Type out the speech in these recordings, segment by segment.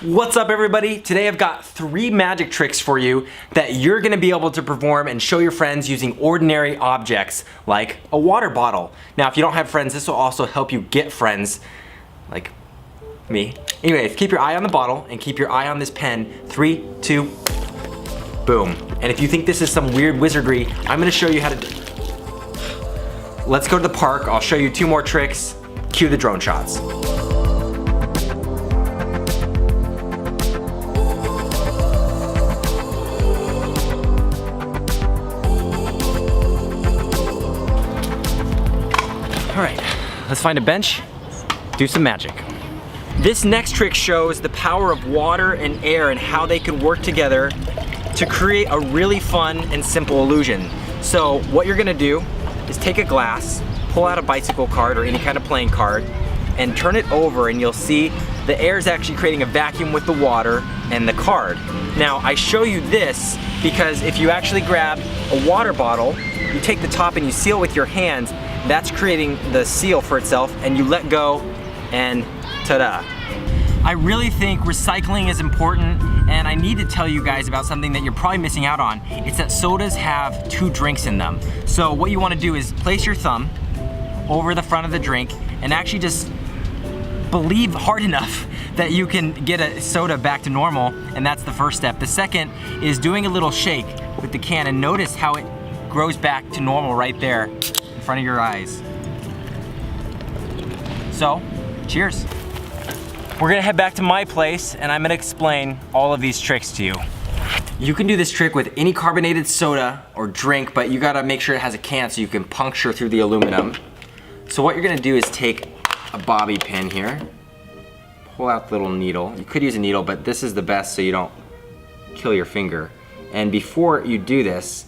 What's up everybody? Today I've got 3 magic tricks for you that you're gonna be able to perform and show your friends using ordinary objects like a water bottle. Now if you don't have friends, this will also help you get friends like me. Anyways, keep your eye on the bottle and keep your eye on this pen. 3, 2, boom. And if you think this is some weird wizardry, I'm gonna show you how to do. Let's go to the park. I'll show you 2 more tricks. Cue the drone shots. All right, let's find a bench, do some magic. This next trick shows the power of water and air and how they can work together to create a really fun and simple illusion. So what you're gonna do is take a glass, pull out a bicycle card or any kind of playing card, and turn it over and you'll see the air is actually creating a vacuum with the water and the card. Now I show you this because if you actually grab a water bottle, you take the top and you seal with your hands, that's creating the seal for itself, and you let go and ta-da. I really think recycling is important, and I need to tell you guys about something that you're probably missing out on. It's that sodas have 2 drinks in them. So what you wanna do is place your thumb over the front of the drink and actually just believe hard enough that you can get a soda back to normal, and that's the first step. The second is doing a little shake with the can and notice how it grows back to normal right there in front of your eyes. So, cheers. We're gonna head back to my place and I'm gonna explain all of these tricks to you. You can do this trick with any carbonated soda or drink, but you gotta make sure it has a can so you can puncture through the aluminum. So what you're gonna do is take a bobby pin here, pull out the little needle. You could use a needle, but this is the best so you don't kill your finger. And before you do this,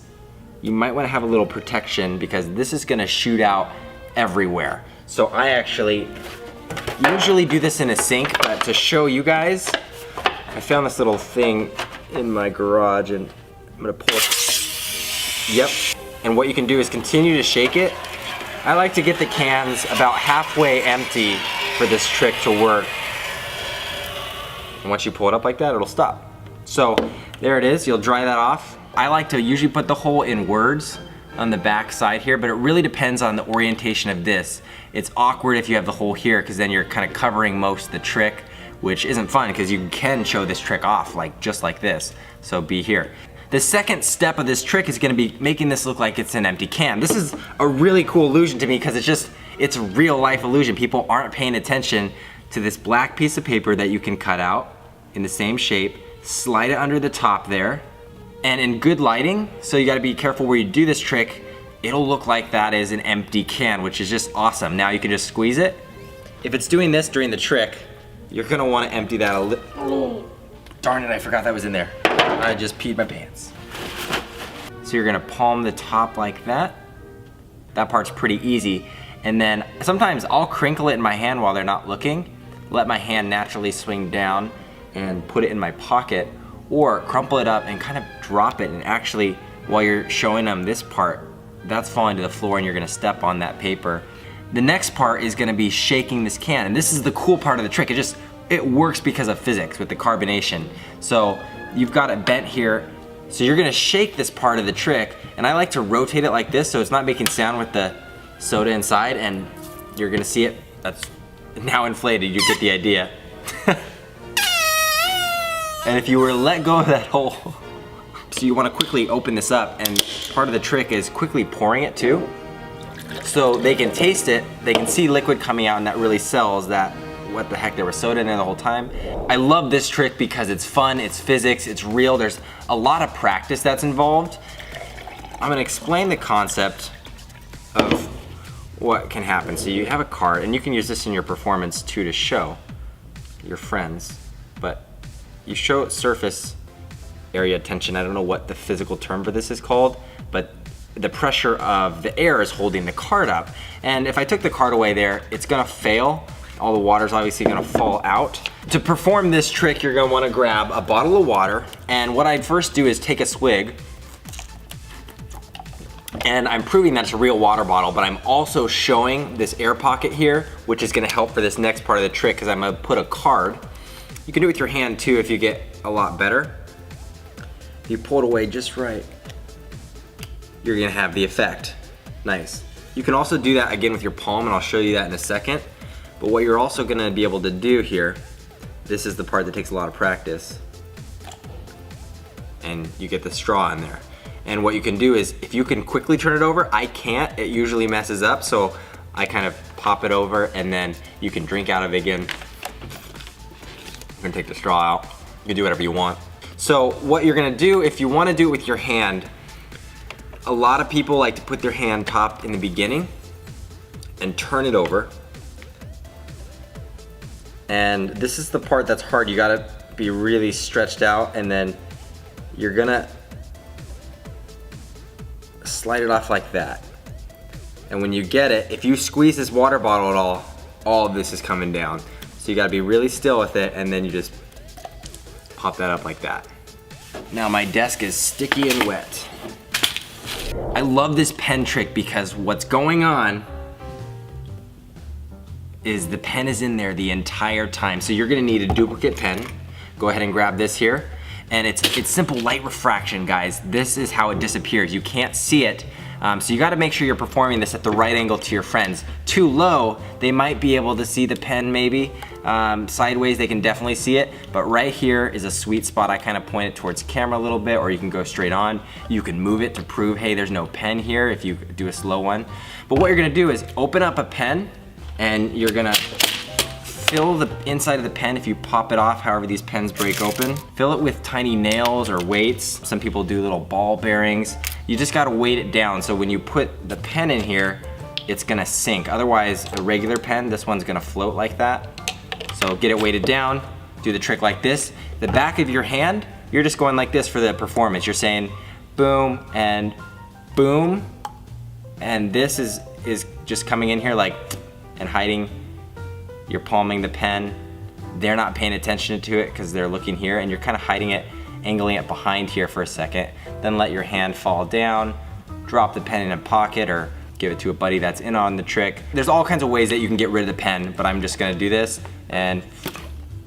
you might wanna have a little protection because this is gonna shoot out everywhere. So I actually usually do this in a sink, but to show you guys, I found this little thing in my garage and I'm gonna pull it. Yep. And what you can do is continue to shake it. I like to get the cans about halfway empty for this trick to work. And once you pull it up like that, it'll stop. So there it is, you'll dry that off. I like to usually put the hole in words on the back side here, but it really depends on the orientation of this. It's awkward if you have the hole here because then you're kind of covering most of the trick, which isn't fun because you can show this trick off just like this. So be here. The second step of this trick is gonna be making this look like it's an empty can. This is a really cool illusion to me because it's a real life illusion. People aren't paying attention to this black piece of paper that you can cut out in the same shape, slide it under the top there, and in good lighting, so you gotta be careful where you do this trick, it'll look like that is an empty can, which is just awesome. Now you can just squeeze it. If it's doing this during the trick, you're gonna wanna empty that a little. Oh, darn it, I forgot that was in there. I just peed my pants. So you're gonna palm the top like that. That part's pretty easy. And then sometimes I'll crinkle it in my hand while they're not looking, let my hand naturally swing down and put it in my pocket, or crumple it up and kind of drop it, and actually while you're showing them this part, that's falling to the floor and you're gonna step on that paper. The next part is gonna be shaking this can, and this is the cool part of the trick. It works because of physics with the carbonation. So you've got it bent here, so you're gonna shake this part of the trick, and I like to rotate it like this so it's not making sound with the soda inside, and you're gonna see it, that's now inflated, you get the idea. And if you were to let go of that hole, so you wanna quickly open this up, and part of the trick is quickly pouring it too. So they can taste it, they can see liquid coming out, and that really sells that, what the heck, there was soda in there the whole time. I love this trick because it's fun, it's physics, it's real, there's a lot of practice that's involved. I'm gonna explain the concept of what can happen. So you have a card, and you can use this in your performance too to show your friends, but you show surface area tension. I don't know what the physical term for this is called, but the pressure of the air is holding the card up. And if I took the card away there, it's gonna fail. All the water's obviously gonna fall out. To perform this trick, you're gonna wanna grab a bottle of water, and what I'd first do is take a swig, and I'm proving that it's a real water bottle, but I'm also showing this air pocket here, which is gonna help for this next part of the trick, because I'm gonna put a card You can do it with your hand too if you get a lot better. If you pull it away just right, you're gonna have the effect. Nice. You can also do that again with your palm, and I'll show you that in a second. But what you're also gonna be able to do here, this is the part that takes a lot of practice. And you get the straw in there. And what you can do is, if you can quickly turn it over, I can't, it usually messes up, so I kind of pop it over and then you can drink out of it again. You can take the straw out. You can do whatever you want. So what you're gonna do, if you wanna do it with your hand, a lot of people like to put their hand top in the beginning and turn it over. And this is the part that's hard. You gotta be really stretched out, and then you're gonna slide it off like that. And when you get it, if you squeeze this water bottle at all of this is coming down. So you gotta be really still with it, and then you just pop that up like that. Now my desk is sticky and wet. I love this pen trick because what's going on is the pen is in there the entire time. So you're gonna need a duplicate pen. Go ahead and grab this here. And it's simple light refraction, guys. This is how it disappears. You can't see it. So you gotta make sure you're performing this at the right angle to your friends. Too low, they might be able to see the pen maybe. Sideways, they can definitely see it. But right here is a sweet spot. I kind of point it towards the camera a little bit, or you can go straight on. You can move it to prove, hey, there's no pen here if you do a slow one. But what you're gonna do is open up a pen, and you're gonna fill the inside of the pen. If you pop it off, however these pens break open, fill it with tiny nails or weights. Some people do little ball bearings. You just gotta weight it down, so when you put the pen in here, it's gonna sink. Otherwise, a regular pen, this one's gonna float like that. So get it weighted down, do the trick like this. The back of your hand, you're just going like this for the performance. You're saying boom and boom, and this is just coming in here like, and hiding. You're palming the pen. They're not paying attention to it because they're looking here, and you're kind of hiding it, angling it behind here for a second. Then let your hand fall down, drop the pen in a pocket, or give it to a buddy that's in on the trick. There's all kinds of ways that you can get rid of the pen, but I'm just gonna do this and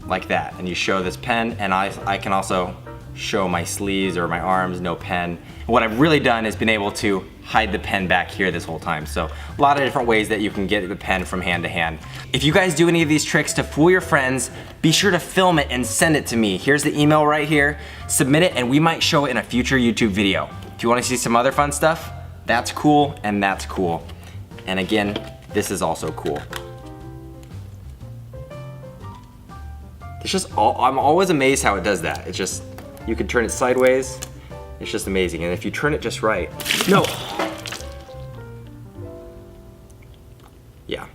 like that. And you show this pen, and I can also show my sleeves or my arms, no pen. And what I've really done is been able to hide the pen back here this whole time. So a lot of different ways that you can get the pen from hand to hand. If you guys do any of these tricks to fool your friends, be sure to film it and send it to me. Here's the email right here. Submit it and we might show it in a future YouTube video. If you want to see some other fun stuff, that's cool and that's cool. And again, this is also cool. It's just I'm always amazed how it does that. It's just, you can turn it sideways. It's just amazing. And if you turn it just right, no. Yeah.